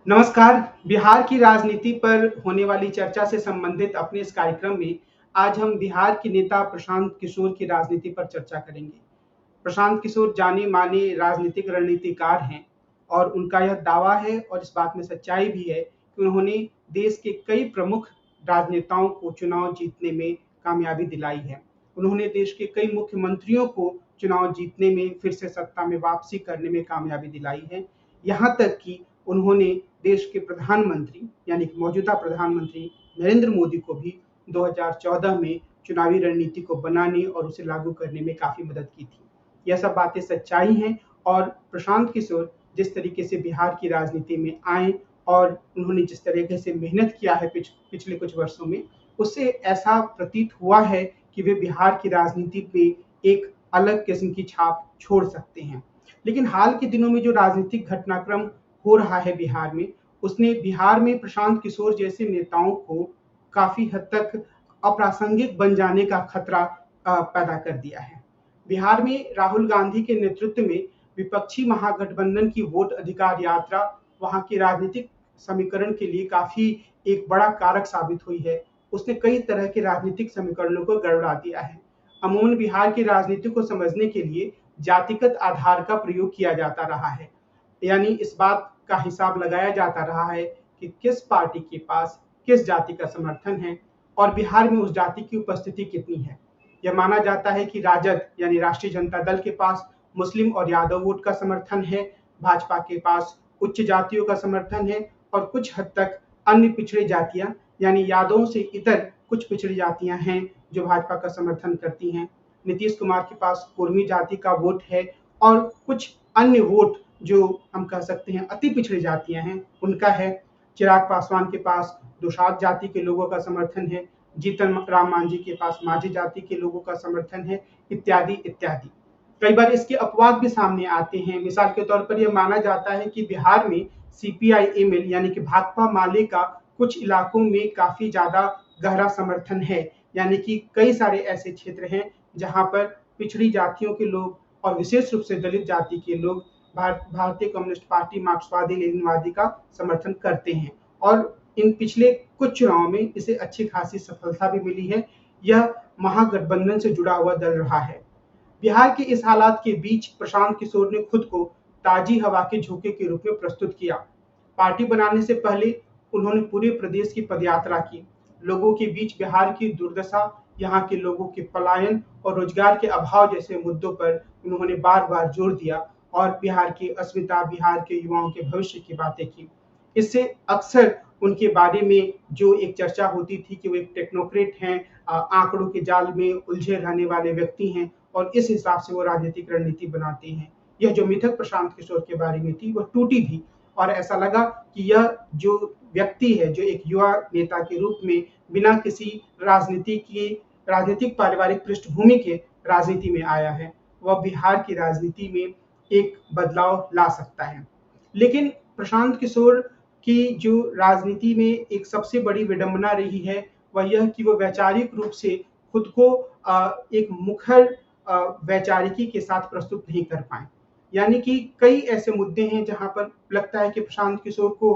नमस्कार। बिहार की राजनीति पर होने वाली चर्चा से संबंधित अपने इस कार्यक्रम में आज हम बिहार के नेता प्रशांत किशोर की राजनीति पर चर्चा करेंगे। प्रशांत किशोर जाने-माने राजनीतिक रणनीतिकार हैं और उनका यह दावा है और इस बात में सच्चाई भी है कि उन्होंने देश के कई प्रमुख राजनेताओं को चुनाव जीतने में कामयाबी दिलाई है। उन्होंने देश के कई मुख्यमंत्रियों को चुनाव जीतने में, फिर से सत्ता में वापसी करने में कामयाबी दिलाई है। यहाँ तक कि उन्होंने देश के प्रधानमंत्री यानी कि मौजूदा प्रधानमंत्री नरेंद्र मोदी को भी 2014 में चुनावी रणनीति को बनाने और उसे लागू करने में काफ़ी मदद की थी। यह सब बातें सच्चाई हैं और प्रशांत किशोर जिस तरीके से बिहार की राजनीति में आए और उन्होंने जिस तरीके से मेहनत किया है पिछले कुछ वर्षों में, उससे ऐसा प्रतीत हुआ है कि वे बिहार की राजनीति में एक अलग किस्म की छाप छोड़ सकते हैं। लेकिन हाल के दिनों में जो राजनीतिक घटनाक्रम हो रहा है बिहार में, उसने बिहार में प्रशांत किशोर जैसे नेताओं को काफ़ी हद तक अप्रासंगिक बन जाने का खतरा पैदा कर दिया है। बिहार में राहुल गांधी के नेतृत्व में विपक्षी महागठबंधन की वोट अधिकार यात्रा वहाँ के राजनीतिक समीकरण के लिए काफ़ी एक बड़ा कारक साबित हुई है। उसने कई तरह के राजनीतिक समीकरणों को गड़बड़ा दिया है। अमूमन बिहार की राजनीति को समझने के लिए जातिगत आधार का प्रयोग किया जाता रहा है। यानी इस बात का हिसाब लगाया जाता रहा है कि किस पार्टी के पास किस जाति का समर्थन है और बिहार में उस जाति की उपस्थिति कितनी है। यह माना जाता है कि राजद यानी राष्ट्रीय जनता दल के पास मुस्लिम और यादव वोट का समर्थन है, भाजपा के पास उच्च जातियों का समर्थन है और कुछ हद तक अन्य पिछड़ी जातियां यानी यादवों से इतर कुछ पिछड़ी जातियां हैं जो भाजपा का समर्थन करती हैं। नीतीश कुमार के पास कुर्मी जाति का वोट है और कुछ अन्य वोट जो हम कह सकते हैं अति पिछड़ी जातियां हैं उनका है। चिराग पासवान के पास दुशाद जाति के लोगों का समर्थन है, जीतन राम मांझी के पास माझी जाति के लोगों का समर्थन है, इत्यादि इत्यादि। कई बार इसके अपवाद भी सामने आते हैं। मिसाल के तौर पर यह माना जाता है कि बिहार में सीपीआई एमएल यानी कि भाकपा माले का कुछ इलाकों में काफी ज्यादा गहरा समर्थन है। यानी कि कई सारे ऐसे क्षेत्र हैं जहां पर पिछड़ी जातियों के लोग और विशेष रूप से दलित जाति के लोग भारतीय कम्युनिस्ट पार्टी मार्क्सवादी लेनिनवादी का समर्थन करते हैं और इन पिछले कुछ चुनावों में इसे अच्छी खासी सफलता भी मिली है। यह महागठबंधन से जुड़ा हुआ दल रहा है। बिहार के इस हालात के बीच प्रशांत किशोर ने खुद को ताजी हवा के झोंके के रूप में प्रस्तुत किया। पार्टी बनाने से पहले उन्होंने पूरे प्रदेश की पदयात्रा की, लोगों के बीच बिहार की दुर्दशा, यहाँ के लोगों के पलायन और रोजगार के अभाव जैसे मुद्दों पर उन्होंने बार बार जोर दिया और बिहार की अस्मिता, बिहार के युवाओं के भविष्य की बातें की। इससे अक्सर उनके बारे में जो एक चर्चा होती थी कि वो एक टेक्नोक्रेट हैं, आंकड़ों के जाल में उलझे रहने वाले व्यक्ति हैं और इस हिसाब से वो राजनीतिक रणनीति बनाते हैं। यह जो मिथक प्रशांत किशोर के बारे में थी वह टूटी भी और ऐसा लगा कि यह जो व्यक्ति है, जो एक युवा नेता के रूप में बिना किसी राजनीतिक पारिवारिक पृष्ठभूमि के राजनीति में आया है, वह बिहार की राजनीति में एक बदलाव ला सकता है। लेकिन प्रशांत किशोर की जो राजनीति में एक सबसे बड़ी विडंबना रही है वह यह कि वो वैचारिक रूप से खुद को एक मुखर वैचारिकी के साथ प्रस्तुत नहीं कर पाए। यानी कि कई ऐसे मुद्दे हैं जहां पर लगता है कि प्रशांत किशोर को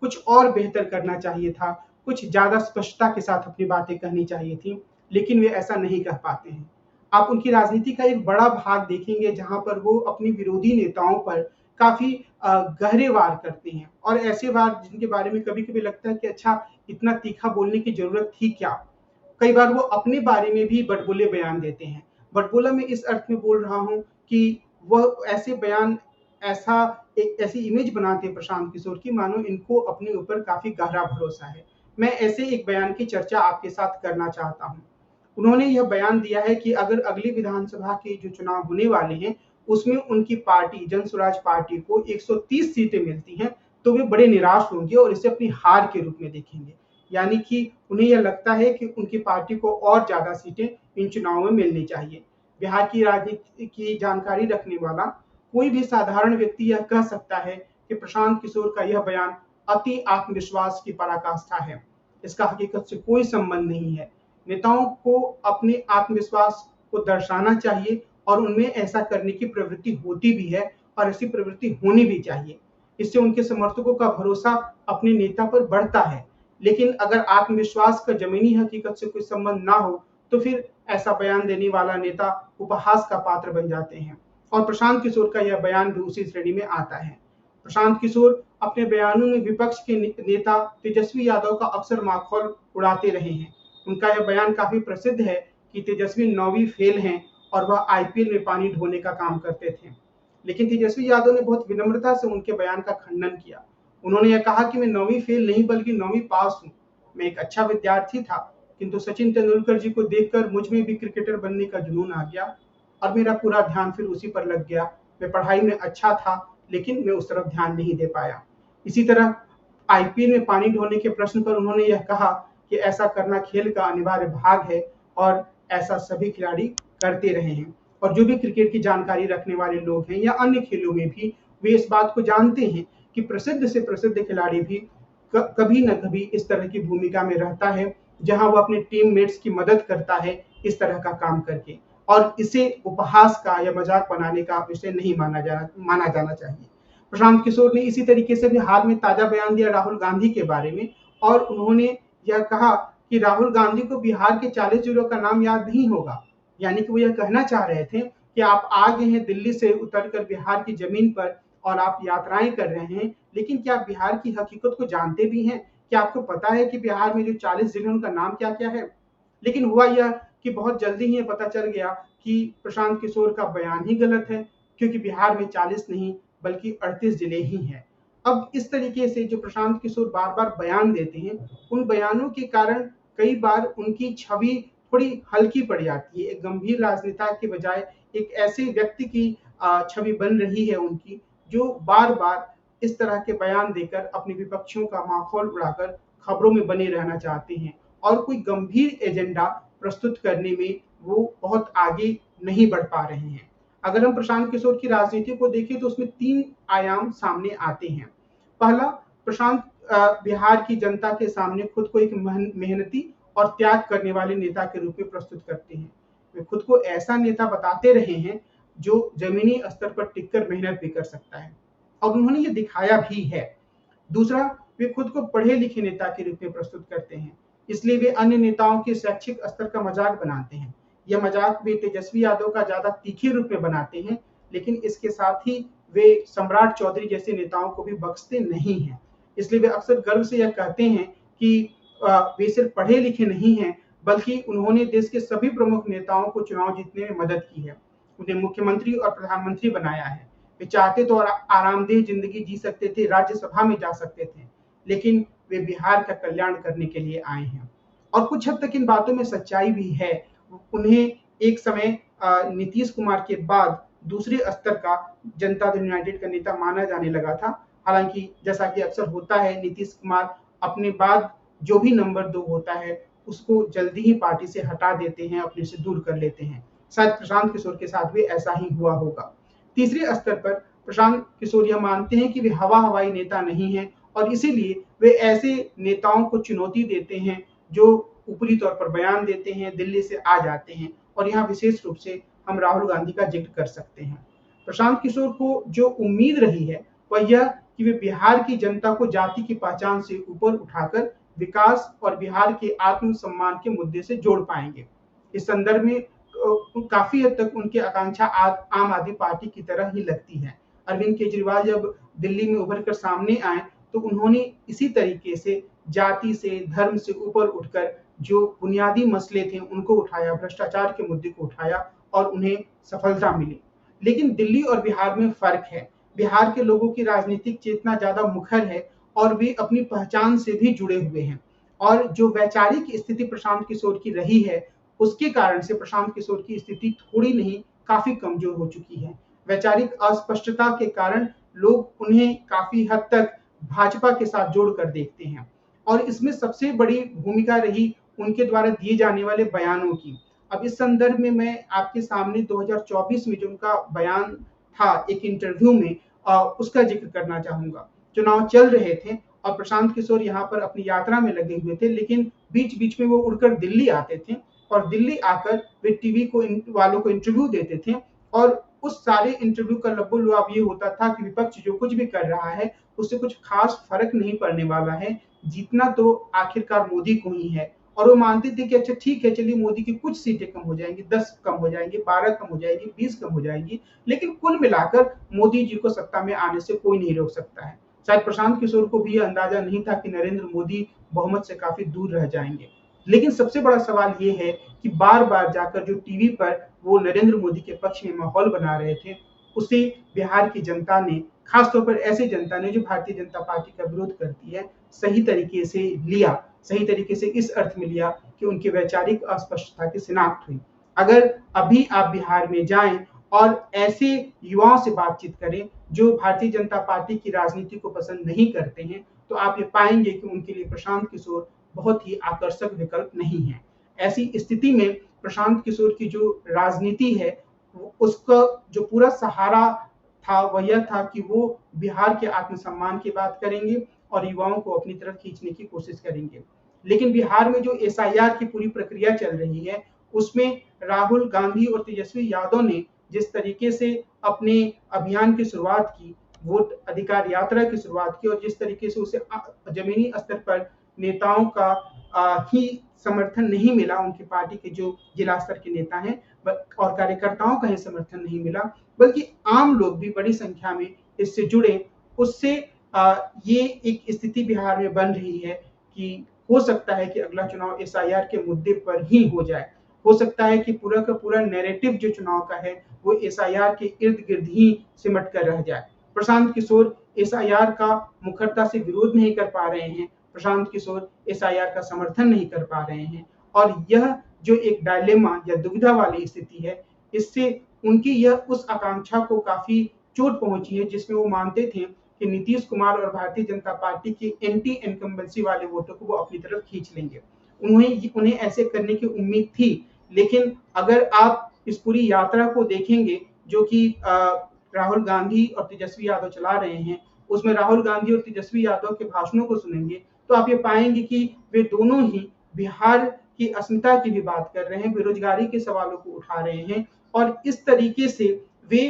कुछ और बेहतर करना चाहिए था, कुछ ज्यादा स्पष्टता के साथ अपनी बातें कहनी चाहिए थी, लेकिन वे ऐसा नहीं कह पाते हैं। आप उनकी राजनीति का एक बड़ा भाग देखेंगे जहां पर वो अपने विरोधी नेताओं पर काफी गहरे वार करते हैं और ऐसे वार जिनके बारे में कभी कभी लगता है कि अच्छा, इतना तीखा बोलने की जरूरत थी क्या। कई बार वो अपने बारे में भी बड़बोले बयान देते हैं। बड़बोला मैं इस अर्थ में बोल रहा हूँ कि वह ऐसे बयान ऐसा एक ऐसी इमेज बनाते हैं प्रशांत किशोर की मानो इनको अपने ऊपर काफी गहरा भरोसा है। मैं ऐसे एक बयान की चर्चा आपके साथ करना चाहता हूँ। उन्होंने यह बयान दिया है कि अगर अगली विधानसभा के जो चुनाव होने वाले हैं उसमें उनकी पार्टी जन स्वराज पार्टी को 130 सीटें मिलती हैं तो वे बड़े निराश होंगे और इसे अपनी हार के रूप में देखेंगे। यानी कि उन्हें यह लगता है कि उनकी पार्टी को और ज्यादा सीटें इन चुनावों में मिलनी चाहिए। बिहार की राजनीति की जानकारी रखने वाला कोई भी साधारण व्यक्ति यह कह सकता है कि प्रशांत किशोर का यह बयान अति आत्मविश्वास की पराकाष्ठा है। इसका हकीकत से कोई संबंध नहीं है। नेताओं को अपने आत्मविश्वास को दर्शाना चाहिए और उनमें ऐसा करने की प्रवृत्ति होती भी है और ऐसी प्रवृत्ति होनी भी चाहिए। इससे उनके समर्थकों का भरोसा अपने नेता पर बढ़ता है। लेकिन अगर आत्मविश्वास का जमीनी हकीकत से कोई संबंध ना हो, तो फिर ऐसा बयान देने वाला नेता उपहास का पात्र बन जाते हैं। और प्रशांत किशोर का यह बयान भी उसी श्रेणी में आता है। प्रशांत किशोर अपने बयानों में विपक्ष के नेता तेजस्वी यादव का अक्सर माखौल उड़ाते रहे हैं। उनका यह बयान काफी प्रसिद्ध है कि तेजस्वी 9वीं फेल हैं और वह आईपीएल में पानी ढोने का काम करते थे। लेकिन तेजस्वी यादव ने बहुत विनम्रता से उनके बयान का खंडन किया। उन्होंने यह कहा कि मैं 9वीं फेल नहीं बल्कि 9वीं पास हूँ। मैं एक अच्छा विद्यार्थी था, किंतु सचिन तेंदुलकर जी को देखकर मुझ में भी क्रिकेटर बनने का जुनून आ गया और मेरा पूरा ध्यान फिर उसी पर लग गया। मैं पढ़ाई में अच्छा था, लेकिन मैं उस तरफ ध्यान नहीं दे पाया। इसी तरह आईपीएल में पानी ढोने के प्रश्न पर उन्होंने यह कहा कि ऐसा करना खेल का अनिवार्य भाग है और ऐसा सभी खिलाड़ी करते रहे हैं। और जो भी क्रिकेट की जानकारी रखने वाले लोग हैं या अन्य खेलों में भी, वे इस बात को जानते हैं कि प्रसिद्ध से प्रसिद्ध खिलाड़ी भी कभी न कभी इस तरह की भूमिका में रहता है, जहां वो अपने टीममेट्स की मदद करता है इस तरह का काम करके। और इसे उपहास का या मजाक बनाने का विषय नहीं माना जाना चाहिए। प्रशांत किशोर ने इसी तरीके से भी हाल में ताजा बयान दिया राहुल गांधी के बारे में, और उन्होंने यह कहा कि राहुल गांधी को बिहार के 40 जिलों का नाम याद नहीं होगा। यानी कि वो यह कहना चाह रहे थे कि आप आ गए हैं दिल्ली से उतरकर बिहार की जमीन पर और आप यात्राएं कर रहे हैं, लेकिन क्या आप बिहार की हकीकत को जानते भी हैं? क्या आपको पता है कि बिहार में जो 40 जिले उनका नाम क्या क्या है? लेकिन हुआ यह कि बहुत जल्दी ही पता चल गया कि प्रशांत किशोर का बयान ही गलत है, क्योंकि बिहार में 40 नहीं बल्कि 38 जिले ही हैं। अब इस तरीके से जो प्रशांत किशोर बार बार बयान देते हैं, उन बयानों के कारण कई बार उनकी छवि थोड़ी हल्की पड़ जाती है। एक गंभीर राजनेता के बजाय एक ऐसे व्यक्ति की छवि बन रही है उनकी, जो बार बार इस तरह के बयान देकर अपने विपक्षियों का माहौल उड़ाकर खबरों में बने रहना चाहते हैं और कोई गंभीर एजेंडा प्रस्तुत करने में वो बहुत आगे नहीं बढ़ पा रहे हैं। अगर हम प्रशांत किशोर की राजनीति को देखें तो उसमें 3 आयाम सामने आते हैं। पहला, प्रशांत बिहार की जनता के सामने खुद को एक मेहनती और त्याग करने वाले नेता के रूप में प्रस्तुत करते हैं। वे खुद को ऐसा नेता बताते रहे हैं जो जमीनी स्तर पर टिककर मेहनत भी कर सकता है, और उन्होंने ये दिखाया भी है। दूसरा, वे खुद को पढ़े लिखे नेता के रूप में प्रस्तुत करते हैं, इसलिए वे अन्य नेताओं के शैक्षिक स्तर का मजाक बनाते हैं। यह मजाक वे तेजस्वी यादव का ज्यादा तीखे रूप में बनाते हैं, लेकिन इसके साथ ही वे सम्राट चौधरी जैसे नेताओं को भी बख्शते नहीं हैं। इसलिए वे अक्सर गर्व से यह कहते हैं कि वे सिर्फ पढ़े लिखे नहीं हैं, बल्कि उन्होंने देश के सभी प्रमुख नेताओं को चुनाव जीतने में मदद की है, उन्हें मुख्यमंत्री और प्रधानमंत्री बनाया है। वे चाहते तो आरामदेह जिंदगी जी सकते थे, राज्यसभा में जा सकते थे, लेकिन वे बिहार का कल्याण करने के लिए आए हैं। और कुछ हद तक इन बातों में सच्चाई भी है। उन्हें एक समय नीतीश कुमार के बाद दूसरे स्तर का जनता दल यूनाइटेड का नेता माना जाने लगा था। हालांकि जैसा कि अक्सर होता है, नीतीश कुमार अपने बाद जो भी नंबर 2 होता है उसको जल्दी ही पार्टी से हटा देते हैं, अपने से दूर कर लेते हैं। शायद प्रशांत किशोर के साथ भी ऐसा ही हुआ होगा। तीसरे स्तर पर प्रशांत किशोर यह मानते हैं कि वे हवाई नेता नहीं हैं, और इसीलिए वे ऐसे नेताओं को चुनौती देते हैं जो ऊपरी तौर पर बयान देते हैं, दिल्ली से आ जाते हैं। और यहाँ विशेष रूप से हम राहुल गांधी का जिक्र कर सकते हैं। प्रशांत किशोर को जो उम्मीद रही है वह यह कि वे बिहार की जनता को जाति की पहचान से ऊपर उठाकर विकास और बिहार के आत्मसम्मान के मुद्दे से जोड़ पाएंगे। इस संदर्भ में काफी हद तक उनकी आकांक्षा आम आदमी पार्टी की तरह ही लगती है। अरविंद केजरीवाल जब दिल्ली में उभर कर सामने आए तो उन्होंने इसी तरीके से जाति से, धर्म से ऊपर उठकर जो बुनियादी मसले थे उनको उठाया, भ्रष्टाचार के मुद्दे को उठाया और उन्हें सफलता मिली। लेकिन दिल्ली और बिहार में फर्क है। बिहार के लोगों की राजनीतिक चेतना ज्यादा मुखर है और वे अपनी पहचान से भी जुड़े हुए हैं, और जो वैचारिक स्थिति प्रशांत किशोर की रही है उसके कारण से प्रशांत किशोर की स्थिति थोड़ी नहीं काफी कमजोर हो चुकी है। वैचारिक अस्पष्टता के कारण लोग उन्हें काफी हद तक भाजपा के साथ जोड़कर देखते हैं, और इसमें सबसे बड़ी भूमिका रही उनके द्वारा दिए जाने वाले बयानों की। अब इस संदर्भ में मैं आपके सामने 2024 में जो उनका बयान था एक इंटरव्यू में, उसका जिक्र करना चाहूंगा। चुनाव चल रहे थे और प्रशांत किशोर यहाँ पर अपनी यात्रा में लगे हुए थे, लेकिन बीच बीच में वो उड़कर दिल्ली आते थे और दिल्ली आकर वे टीवी वालों को इंटरव्यू देते थे और उस सारे इंटरव्यू का लबो-लुआब ये होता था कि विपक्ष जो कुछ भी कर रहा है, उससे कुछ खास फ़र्क नहीं पड़ने वाला है, जीतना तो आखिरकार मोदी को ही है। और वो मानते थे कि अच्छा ठीक है, चलिए मोदी की कुछ सीटें कम हो जाएँगी, 10 कम हो जाएँगी, 12 कम हो जाएँगी, 20 कम हो जाएँगी, लेकिन कुल मिलाकर मोदी जी को सत्ता में आने से कोई नहीं रोक सकता है। शायद प्रशांत किशोर को भी ये अंदाज़ा नहीं था कि नरेंद्र मोदी बहुमत से काफ़ी दूर रह जाएँगे। लेकिन सबसे बड़ा सवाल ये है कि बार-बार जाकर जो टीवी पर वो नरेंद्र मोदी के पक्ष में माहौल बना रहे थे, उसे बिहार की जनता ने, खासतौर पर ऐसी जनता ने जो भारतीय जनता पार्टी का विरोध करती है, सही तरीके से लिया। सही तरीके से इस अर्थ में लिया कि उनकी वैचारिक अस्पष्टता की शिनाख्त हुई। अगर अभी आप बिहार में जाएं और ऐसे युवाओं से बातचीत करें जो भारतीय जनता पार्टी की राजनीति को पसंद नहीं करते हैं, तो आप ये पाएंगे कि उनके लिए प्रशांत किशोर बहुत ही आकर्षक विकल्प नहीं है। ऐसी स्थिति में प्रशांत किशोर की जो राजनीति है, उसका जो पूरा सहारा था वह यह था कि वो बिहार के आत्मसम्मान की बात करेंगे और युवाओं को अपनी तरफ खींचने की कोशिश करेंगे। लेकिन बिहार में जो एसआईआर की पूरी प्रक्रिया चल रही है, उसमें राहुल गांधी और तेजस्वी यादव ने जिस तरीके से अपने अभियान की शुरुआत की, वोट अधिकार यात्रा की शुरुआत की और जिस तरीके से उसे जमीनी स्तर पर नेताओं का ही समर्थन नहीं मिला, उनकी पार्टी के जो जिला स्तर के नेता हैं और कार्यकर्ताओं का ही समर्थन नहीं मिला, बल्कि आम लोग भी बड़ी संख्या में इससे जुड़े, उससे ये एक स्थिति बिहार में बन रही है कि हो सकता है कि अगला चुनाव एसआईआर के मुद्दे पर ही हो जाए। हो सकता है कि पूरा का पूरा नैरेटिव जो चुनाव का है, वो एसआईआर के इर्द-गिर्द ही सिमट कर रह जाए। प्रशांत किशोर एसआईआर का मुखरता से विरोध नहीं कर पा रहे हैं। प्रशांत किशोर एसआईआर का समर्थन नहीं कर पा रहे हैं और यह जो एक डायलेमा या दुविधा वाली स्थिति है, इससे उनकी यह उस आकांक्षा को काफ़ी चोट पहुँची है जिसमें वो मानते थे कि नीतीश कुमार और भारतीय जनता पार्टी के एंटी इनकम्बेंसी वाले वोटों को वो अपनी तरफ खींच लेंगे। उन्हें ऐसे करने की उम्मीद थी, लेकिन अगर आप इस पूरी यात्रा को देखेंगे जो कि राहुल गांधी और तेजस्वी यादव चला रहे हैं, उसमें राहुल गांधी और तेजस्वी यादव के भाषणों को सुनेंगे तो आप ये पाएंगे कि वे दोनों ही बिहार की अस्मिता की भी बात कर रहे हैं, बेरोजगारी के सवालों को उठा रहे हैं और इस तरीके से वे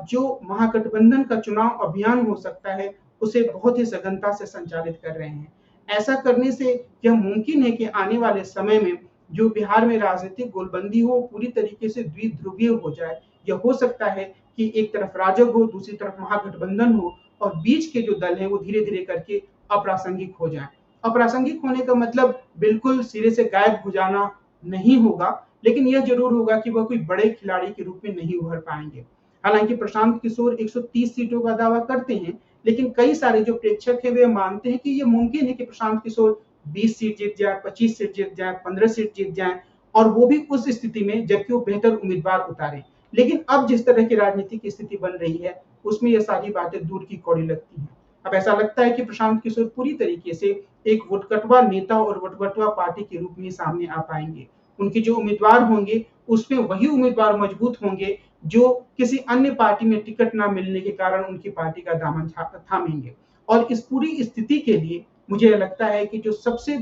जो महागठबंधन का चुनाव अभियान हो सकता है, उसे बहुत ही सघनता से संचालित कर रहे हैं। ऐसा करने से यह मुमकिन है कि आने वाले समय में जो बिहार में राजनीतिक गोलबंदी हो, पूरी तरीके से द्विध्रुवीय हो जाए। यह हो सकता है कि एक तरफ राजग हो, दूसरी तरफ महागठबंधन हो और बीच के जो दल हैं वो धीरे-धीरे करके अप्रासंगिक हो जाएँ। अप्रासंगिक होने का मतलब बिल्कुल सिरे से गायब हो जाना नहीं होगा, लेकिन यह ज़रूर होगा कि वह कोई बड़े खिलाड़ी के रूप में नहीं उभर पाएँगे। हालाँकि प्रशांत किशोर 130 सीटों का दावा करते हैं, लेकिन कई सारे जो प्रेक्षक हैं वे मानते हैं कि ये मुमकिन है कि प्रशांत किशोर 20 सीट जीत जाए, 25 सीट जीत जाए, 15 सीट जीत जाए और वो भी उस स्थिति में जबकि वो बेहतर उम्मीदवार उतारे। लेकिन अब जिस तरह की राजनीतिक स्थिति बन रही है, उसमें ये सारी बातें दूर की कौड़ी लगती हैं। अब ऐसा लगता है कि प्रशांत किशोर पूरी तरीके से एक वोटकटवा नेता और वोटकटवा पार्टी के रूप में सामने आ पाएंगे। उनके जो उम्मीदवार होंगे, उसमें वही उम्मीदवार मजबूत होंगे जो किसी अन्य पार्टी में टिकट ना मिलने के कारण उनकी पार्टी का दामन थामेंगे। और इस पूरी स्थिति के लिए मुझे लगता है कि जो सबसे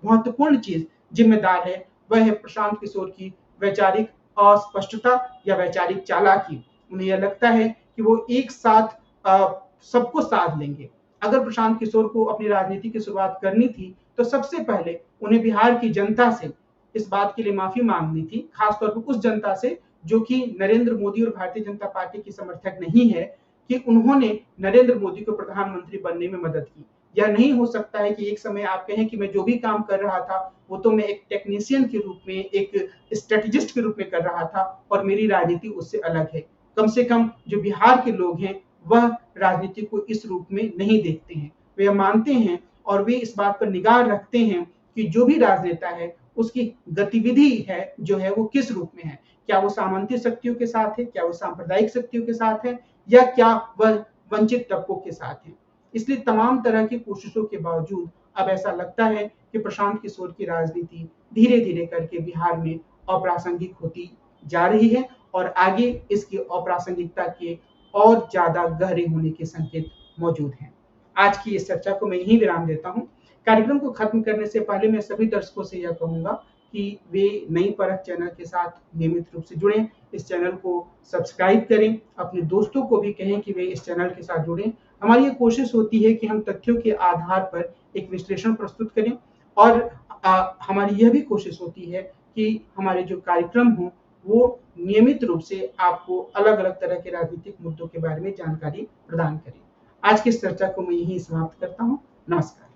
महत्वपूर्ण चीज जिम्मेदार है, वह है प्रशांत किशोर की वैचारिक अस्पष्टता या वैचारिक चालाकी। उन्हें यह लगता है कि वो एक साथ सबको साध लेंगे। अगर प्रशांत किशोर को अपनी राजनीति की शुरुआत करनी थी, तो सबसे पहले उन्हें बिहार की जनता से इस बात के लिए माफी मांगनी थी, खासतौर पर उस जनता से जो कि नरेंद्र मोदी और भारतीय जनता पार्टी की समर्थक नहीं है, कि उन्होंने नरेंद्र मोदी को प्रधानमंत्री बनने में मदद की। यह नहीं हो सकता है कि एक समय आप कहें कि मैं जो भी काम कर रहा था, वो तो मैं एक टेक्नीशियन के रूप में, एक स्ट्रेटेजिस्ट के रूप में कर रहा था और मेरी राजनीति उससे अलग है। कम से कम जो बिहार के लोग हैं, वह राजनीति को इस रूप में नहीं देखते हैं। वे मानते हैं और वे इस बात पर निगाह रखते हैं कि जो भी राजनेता है, उसकी गतिविधि है जो है वो किस रूप में है। क्या वो सामंती शक्तियों के साथ है, क्या वो सांप्रदायिक शक्तियों के साथ है, या क्या वह वंचित तबकों के साथ है। इसलिए तमाम तरह की कोशिशों के बावजूद अब ऐसा लगता है कि प्रशांत किशोर की राजनीति धीरे-धीरे करके बिहार में अप्रासंगिक होती जा रही है और आगे इसकी अप्रासंगिकता के और ज्यादा गहरे होने के संकेत मौजूद हैं। आज की इस चर्चा को मैं यहीं विराम देता हूँ। कार्यक्रम को खत्म करने से पहले मैं सभी दर्शकों से यह कहूंगा कि वे नई परख चैनल के साथ नियमित रूप से जुड़ें। इस चैनल को सब्सक्राइब करें, अपने दोस्तों को भी कहें कि वे इस चैनल के साथ जुड़ें। हमारी ये कोशिश होती है कि हम तथ्यों के आधार पर एक विश्लेषण प्रस्तुत करें और हमारी यह भी कोशिश होती है कि हमारे जो कार्यक्रम हों वो नियमित रूप से आपको अलग-अलग तरह के राजनीतिक मुद्दों के बारे में जानकारी प्रदान करें। आज की इस चर्चा को मैं यहीं समाप्त करता हूँ। नमस्कार।